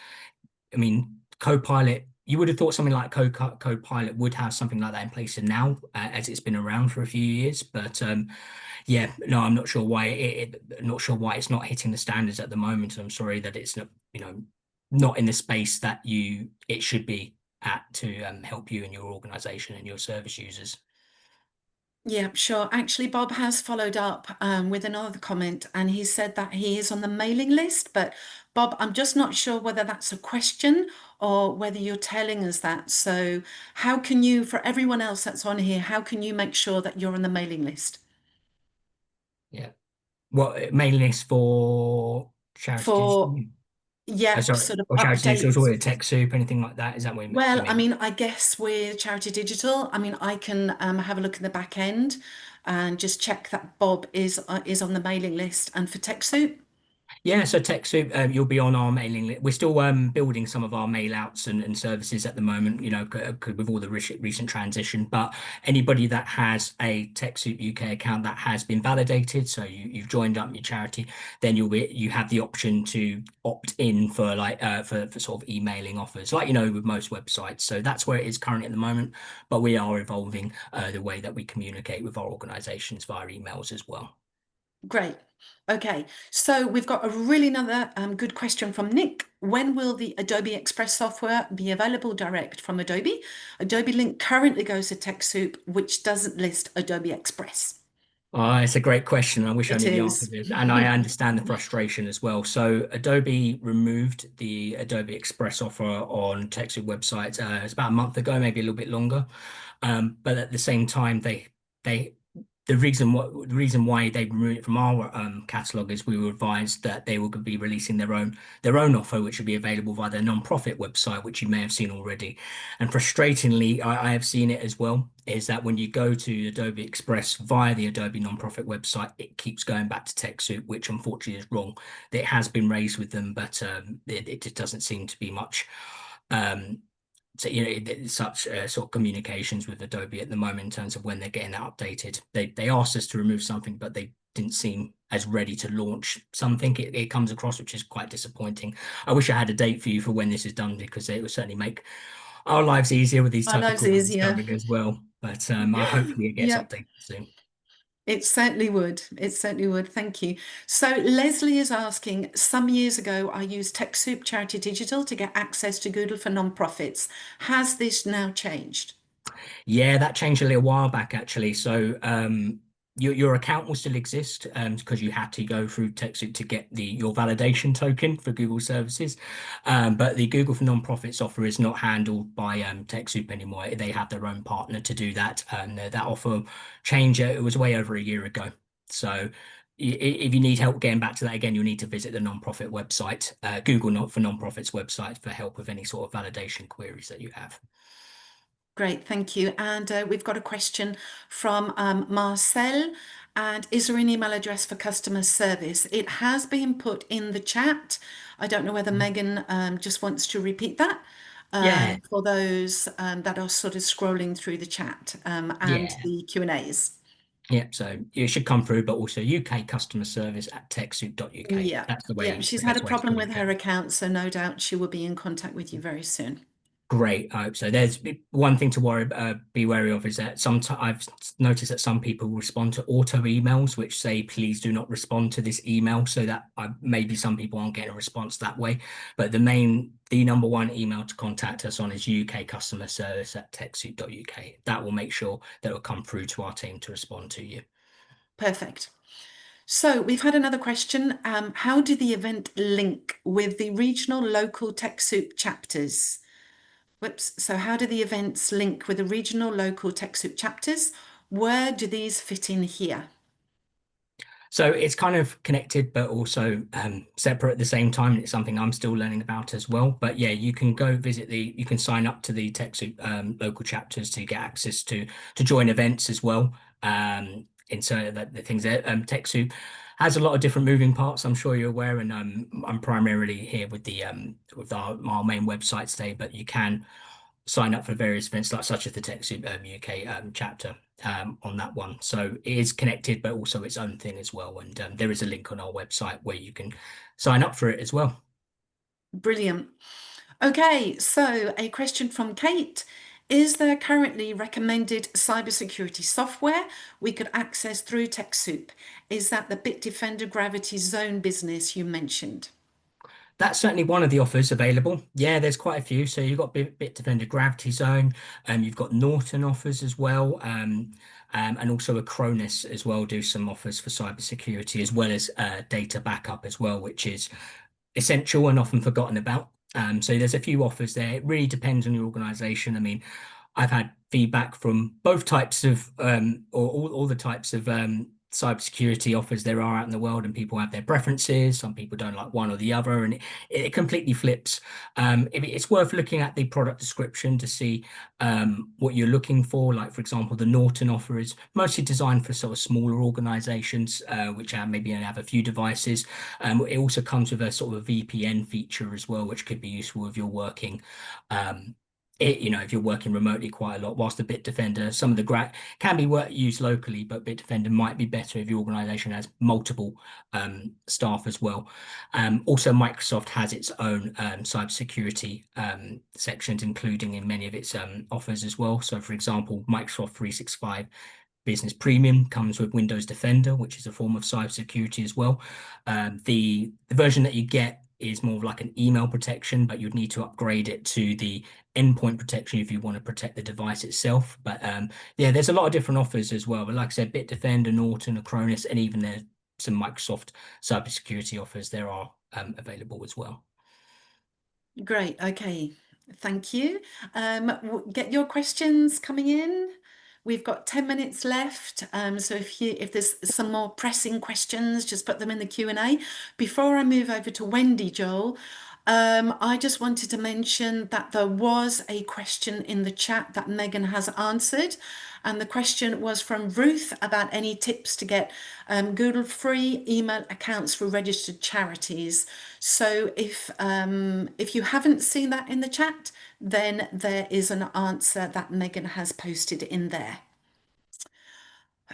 I mean, Copilot, you would have thought something like Copilot would have something like that in place now, as it's been around for a few years. But yeah, no, I'm not sure why not sure why it's not hitting the standards at the moment. I'm sorry that it's not, not in the space that it should be at to help you and your organization and your service users. Yeah, sure. Actually, Bob has followed up with another comment and he said that he is on the mailing list. But Bob, I'm just not sure whether that's a question or whether you're telling us that. So, how can you, for everyone else that's on here, how can you make sure that you're on the mailing list Yeah. What mailing list for charity for, digital? Oh, yeah, sorry, sort of or charity digital, updates? or a tech soup, anything like that? Is that what you Well, I mean? mean, I guess with Charity Digital, I mean, I can have a look in the back end and just check that Bob is on the mailing list. And for TechSoup, Yeah, so TechSoup, you'll be on our mailing list. We're still building some of our mail outs and services at the moment, with all the recent transition. But anybody that has a TechSoup UK account that has been validated, so you've joined up your charity, then you have the option to opt in for for sort of emailing offers, like with most websites. So that's where it is currently at the moment. But we are evolving the way that we communicate with our organizations via emails as well. great. Okay, so we've got a really another good question from Nick. When will the Adobe Express software be available direct from Adobe? Adobe Link currently goes to TechSoup, which doesn't list Adobe Express. Oh, it's a great question. I wish I It knew the answer to is. this, and I understand the frustration as well. So Adobe removed the Adobe Express offer on TechSoup websites. It's about a month ago, maybe a little bit longer. But at the same time, they the reason why they removed it from our catalog is we were advised that they were going to be releasing their own offer, which would be available via their non-profit website, which you may have seen already. And frustratingly, I have seen it as well, is that when you go to Adobe Express via the Adobe non-profit website, it keeps going back to TechSoup, which unfortunately is wrong. It has been raised with them, but it just doesn't seem to be much. Um, so such sort of communications with Adobe at the moment in terms of when they're getting that updated. They asked us to remove something, but they didn't seem as ready to launch something. It comes across, which is quite disappointing. I wish I had a date for you for when this is done because it would certainly make our lives easier with these Our type of lives queries easier. coming as well. But hopefully it gets Yep. updated soon. It certainly would. It certainly would. Thank you. So Leslie is asking, some years ago, I used TechSoup Charity Digital to get access to Google for nonprofits. Has this now changed? Yeah, that changed a little while back actually. So your account will still exist because you had to go through TechSoup to get the your validation token for Google services. But the Google for Nonprofits offer is not handled by TechSoup anymore. They have their own partner to do that, and that offer changed. It was way over a year ago. So if you need help getting back to that again, you'll need to visit the nonprofit website, Google Not for Nonprofits website for help with any sort of validation queries that you have. Great, thank you. And we've got a question from Marcel. And is there an email address for customer service? It has been put in the chat. I don't know whether Megan just wants to repeat that Yeah, for those that are sort of scrolling through the chat and yeah. the Q&As. Yep, so it should come through, but also UK customer service at TechSoup.uk. Yeah, That's yeah. the She's had a best way to problem with her communicate. account, so no doubt she will be in contact with you very soon. Great, I hope so. There's one thing to be wary of is that sometimes I've noticed that some people respond to auto emails which say please do not respond to this email, so that maybe some people aren't getting a response that way. But the number one email to contact us on is UK customer service at TechSoup.uk. That will make sure that it will come through to our team to respond to you. Perfect. So we've had another question. How did the event link with the regional local TechSoup chapters? Whoops. So how do the events link with the regional local TechSoup chapters? Where do these fit in here? So it's kind of connected, but also separate at the same time. It's something I'm still learning about as well. But yeah, you can go visit you can sign up to the TechSoup local chapters to get access to join events as well. And so that the things there, TechSoup has a lot of different moving parts. I'm sure you're aware, and I'm primarily here with the with our main website today. But you can sign up for various events like such as the TechSoup UK chapter on that one. So it is connected, but also its own thing as well. And there is a link on our website where you can sign up for it as well. Brilliant. Okay, so a question from Kate. Is there currently recommended cybersecurity software we could access through TechSoup? Is that the Bitdefender Gravity Zone business you mentioned? That's certainly one of the offers available. Yeah, there's quite a few. So you've got Bitdefender Gravity Zone, you've got Norton offers as well, and also Acronis as well do some offers for cybersecurity as well as data backup as well, which is essential and often forgotten about. So there's a few offers there. It really depends on your organization. I mean, I've had feedback from both types of or all the types of cybersecurity offers there are out in the world, and people have their preferences. Some people don't like one or the other, and it completely flips. It's worth looking at the product description to see what you're looking for. Like, for example, the Norton offer is mostly designed for sort of smaller organizations, which maybe only have a few devices. It also comes with a sort of a VPN feature as well, which could be useful if you're working. Um, if you're working remotely quite a lot, whilst the Bitdefender, some of the can be used locally, but Bitdefender might be better if your organization has multiple staff as well. Also, Microsoft has its own cybersecurity sections, including in many of its offers as well. So, for example, Microsoft 365 Business Premium comes with Windows Defender, which is a form of cybersecurity as well. The version that you get is more of like an email protection, but you'd need to upgrade it to the endpoint protection if you want to protect the device itself. But yeah, there's a lot of different offers as well. But like I said, Bitdefender, Norton, Acronis, and even there's some Microsoft cybersecurity offers there are available as well. Great. Okay. Thank you. Get your questions coming in. We've got 10 minutes left. So if there's some more pressing questions, just put them in the Q&A. Before I move over to Wendy, Joel, I just wanted to mention that there was a question in the chat that Megan has answered. And the question was from Ruth about any tips to get Google free email accounts for registered charities. So if you haven't seen that in the chat, then there is an answer that Megan has posted in there.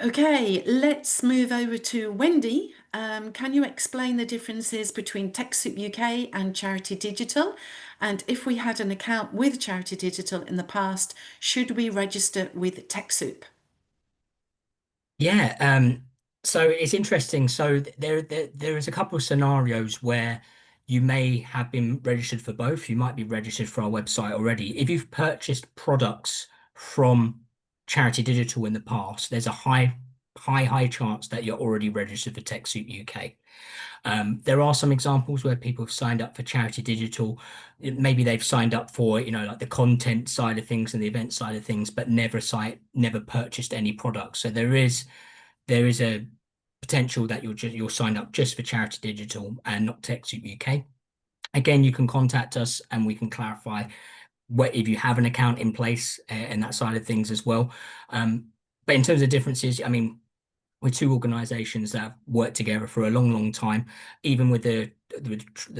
Okay, let's move over to Wendy. Can you explain the differences between TechSoup UK and Charity Digital? And if we had an account with Charity Digital in the past, should we register with TechSoup? Yeah, so it's interesting. So there is a couple of scenarios where you may have been registered for both. You might be registered for our website already. If you've purchased products from Charity Digital in the past, there's a high chance that you're already registered for TechSoup UK. There are some examples where people have signed up for Charity Digital. Maybe they've signed up for, like the content side of things and the event side of things, but never purchased any products. So there is a potential that you'll sign up just for Charity Digital and not TechSoup UK. Again, you can contact us and we can clarify what if you have an account in place and that side of things as well. But in terms of differences, I mean, we're two organizations that have worked together for a long time. Even with the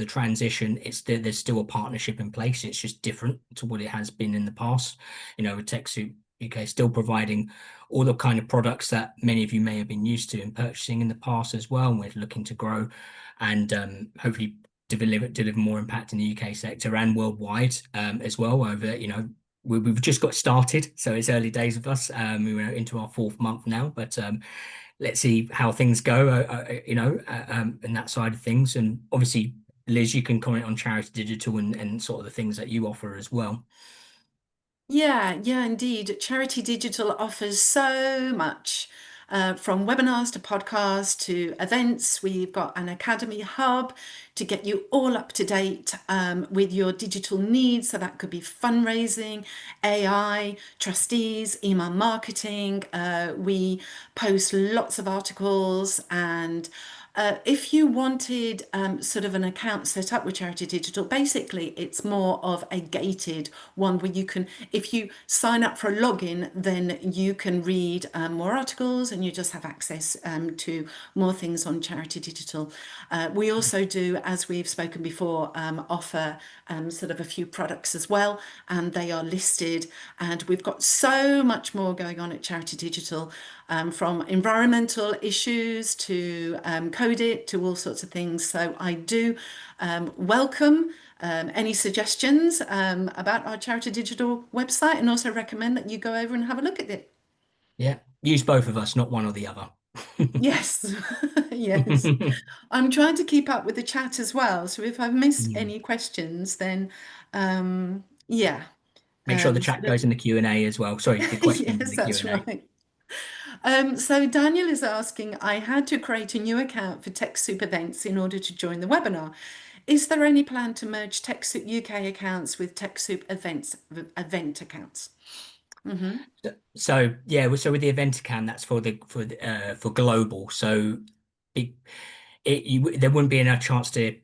transition, there's still a partnership in place. It's just different to what it has been in the past. With TechSoup UK still providing all the kind of products that many of you may have been used to in purchasing in the past as well. And we're looking to grow and hopefully deliver more impact in the UK sector and worldwide as well. We've just got started, so it's early days of us. We're into our fourth month now, but let's see how things go, and that side of things. And obviously, Liz, you can comment on Charity Digital and sort of the things that you offer as well. Yeah, yeah, indeed. Charity Digital offers so much, from webinars to podcasts to events. We've got an Academy Hub to get you all up to date with your digital needs. So that could be fundraising, AI, trustees, email marketing. We post lots of articles and if you wanted sort of an account set up with Charity Digital, basically it's more of a gated one where you can, if you sign up for a login, then you can read more articles and you just have access to more things on Charity Digital. We also do, as we've spoken before, offer sort of a few products as well, and they are listed. And we've got so much more going on at Charity Digital, from environmental issues to code it to all sorts of things. So I do welcome any suggestions about our Charity Digital website and also recommend that you go over and have a look at it. Yeah, use both of us, not one or the other. Yes, yes. I'm trying to keep up with the chat as well. So if I've missed Mm. any questions, then yeah. Make sure the So chat goes in the Q&A as well. Sorry, the questions in yes, the that's Q&A. right. So Daniel is asking, I had to create a new account for TechSoup events in order to join the webinar. Is there any plan to merge TechSoup UK accounts with TechSoup event accounts? Hmm. So yeah, so with the event account, that's for global. So it, there wouldn't be enough chance to,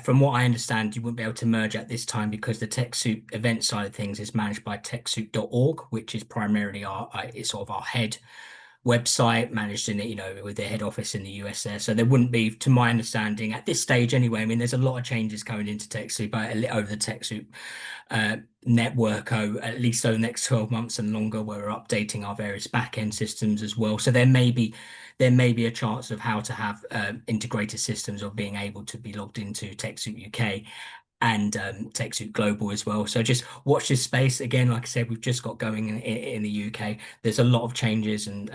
from what I understand, you wouldn't be able to merge at this time because the TechSoup event side of things is managed by TechSoup.org, which is primarily it's sort of our head website managed in it, with their head office in the US there. So there wouldn't be, to my understanding, at this stage anyway. I mean, there's a lot of changes going into TechSoup over the TechSoup network at least over the next 12 months and longer, where we're updating our various back-end systems as well. So there may be a chance of how to have integrated systems of being able to be logged into TechSoup UK and TechSoup Global as well. So just watch this space. Again, like I said, we've just got going in the UK. There's a lot of changes and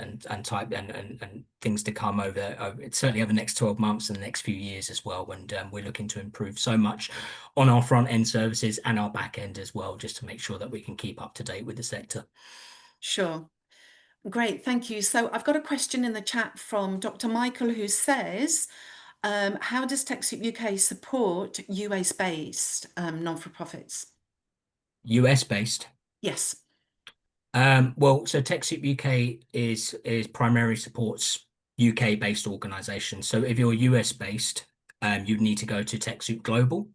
things to come certainly over the next 12 months and the next few years as well. And we're looking to improve so much on our front end services and our back end as well, just to make sure that we can keep up to date with the sector. Sure. Great, thank you. So I've got a question in the chat from Dr. Michael who says, how does TechSoup UK support US-based non-for-profits? US based. Yes. Well, so TechSoup UK is primarily supports UK based organizations. So if you're US based, you'd need to go to TechSoup Global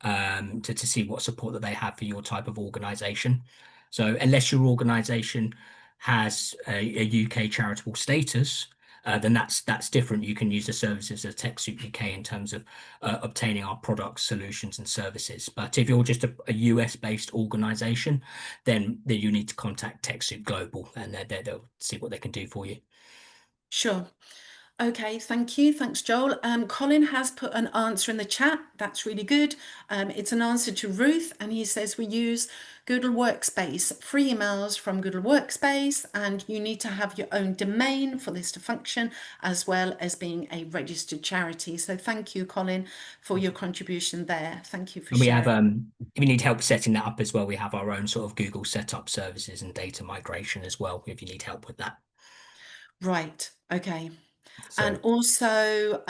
to see what support that they have for your type of organization. So unless your organization has a UK charitable status, then that's different. You can use the services of TechSoup UK in terms of obtaining our products, solutions, and services. But if you're just a US based organization, then you need to contact TechSoup Global, and they'll see what they can do for you. Sure. Okay, thank you. Thanks, Joel. Colin has put an answer in the chat. That's really good. It's an answer to Ruth, and he says we use Google Workspace, free emails from Google Workspace, and you need to have your own domain for this to function, as well as being a registered charity. So thank you, Colin, for your contribution there. Thank you for And we have, sharing. if you need help setting that up as well, we have our own sort of Google setup services and data migration as well, if you need help with that. Right. Okay. And So, also,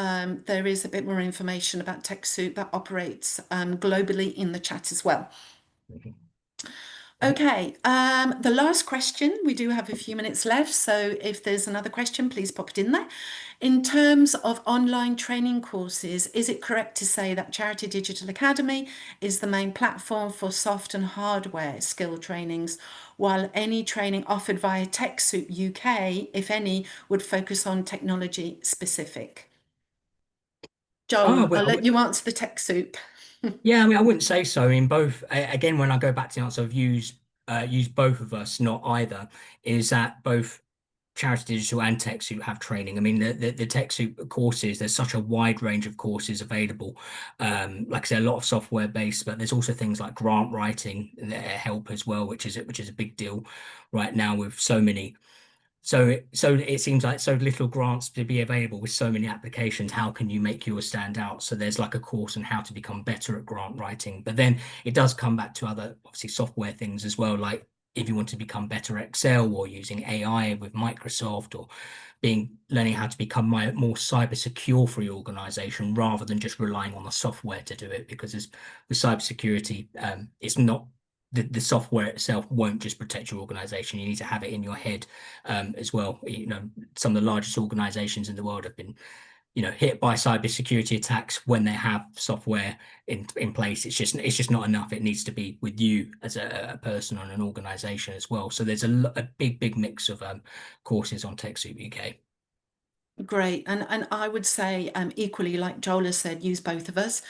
there is a bit more information about TechSoup that operates globally in the chat as well. mhm. Okay, the last question, we do have a few minutes left, so if there's another question, please pop it in there. In terms of online training courses, is it correct to say that Charity Digital Academy is the main platform for soft and hardware skill trainings, while any training offered via TechSoup UK, if any, would focus on technology specific? Oh, Joel, well, I'll let you answer the TechSoup. yeah, I mean, I wouldn't say so. I mean, both, again, when I go back to the answer of use both of us, not either, is that both Charity Digital and TechSoup have training. I mean, the TechSoup courses, there's such a wide range of courses available. Like I said, a lot of software based, but there's also things like grant writing that help as well, which is a big deal right now with so many. So it seems like so little grants to be available with so many applications. How can you make yours stand out? So there's like a course on how to become better at grant writing. But then it does come back to other obviously software things as well, like if you want to become better at Excel or using AI with Microsoft or being learning how to become more cyber secure for your organization rather than just relying on the software to do it. Because as with cybersecurity, it's not the software itself won't just protect your organization. You need to have it in your head as well. Some of the largest organizations in the world have been, hit by cybersecurity attacks when they have software in place. It's just not enough. It needs to be with you as a person on an organization as well. So there's a big mix of courses on TechSoup UK. Great. And I would say equally, like Joel has said, use both of us.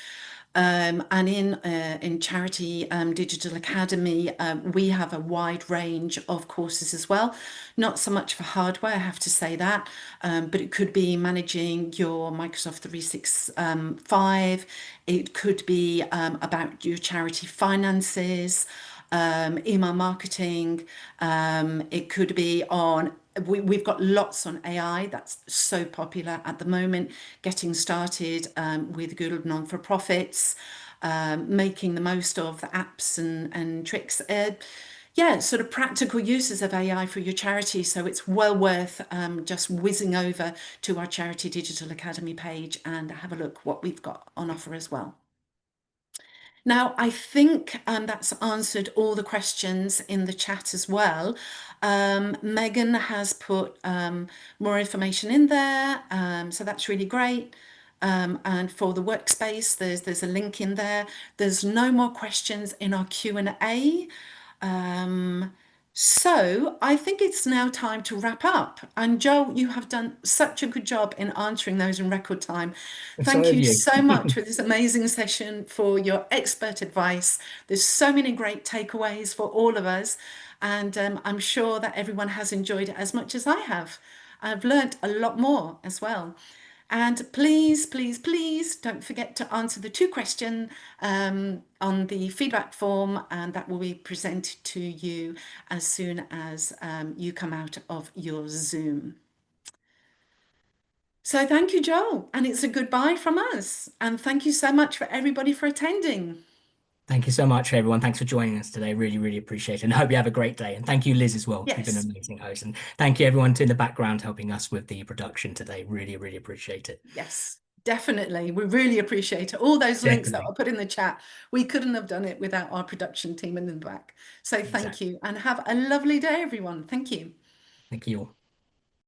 And in Charity Digital Academy, we have a wide range of courses as well. Not so much for hardware, I have to say that, but it could be managing your Microsoft 365. It could be about your charity finances, email marketing. It could be on we've got lots on AI that's so popular at the moment, getting started with Google non-for-profits, making the most of the apps and tricks. Yeah, sort of practical uses of AI for your charity. So it's well worth just whizzing over to our Charity Digital Academy page and have a look what we've got on offer as well. Now, I think that's answered all the questions in the chat as well. Megan has put more information in there, so that's really great. And for the workspace, there's a link in there. There's no more questions in our Q&A. Um, so I think it's now time to wrap up. And Joe, you have done such a good job in answering those in record time. And so Thank have you you. so much for this amazing session, for your expert advice. There's so many great takeaways for all of us. And I'm sure that everyone has enjoyed it as much as I have. I've learnt a lot more as well. And please, please, please don't forget to answer the two questions on the feedback form, and that will be presented to you as soon as you come out of your Zoom. So thank you, Joel, and it's a goodbye from us. And thank you so much for everybody for attending. Thank you so much, everyone. Thanks for joining us today. Really, really appreciate it. And I hope you have a great day. And thank you, Liz, as well. You've been an Yes, amazing host. And thank you, everyone, in the background helping us with the production today. Really, really appreciate it. yes, definitely. We really appreciate it. All those links that Definitely. I put in the chat, we couldn't have done it without our production team in the back. So thank Exactly. you and have a lovely day, everyone. Thank you. Thank you all.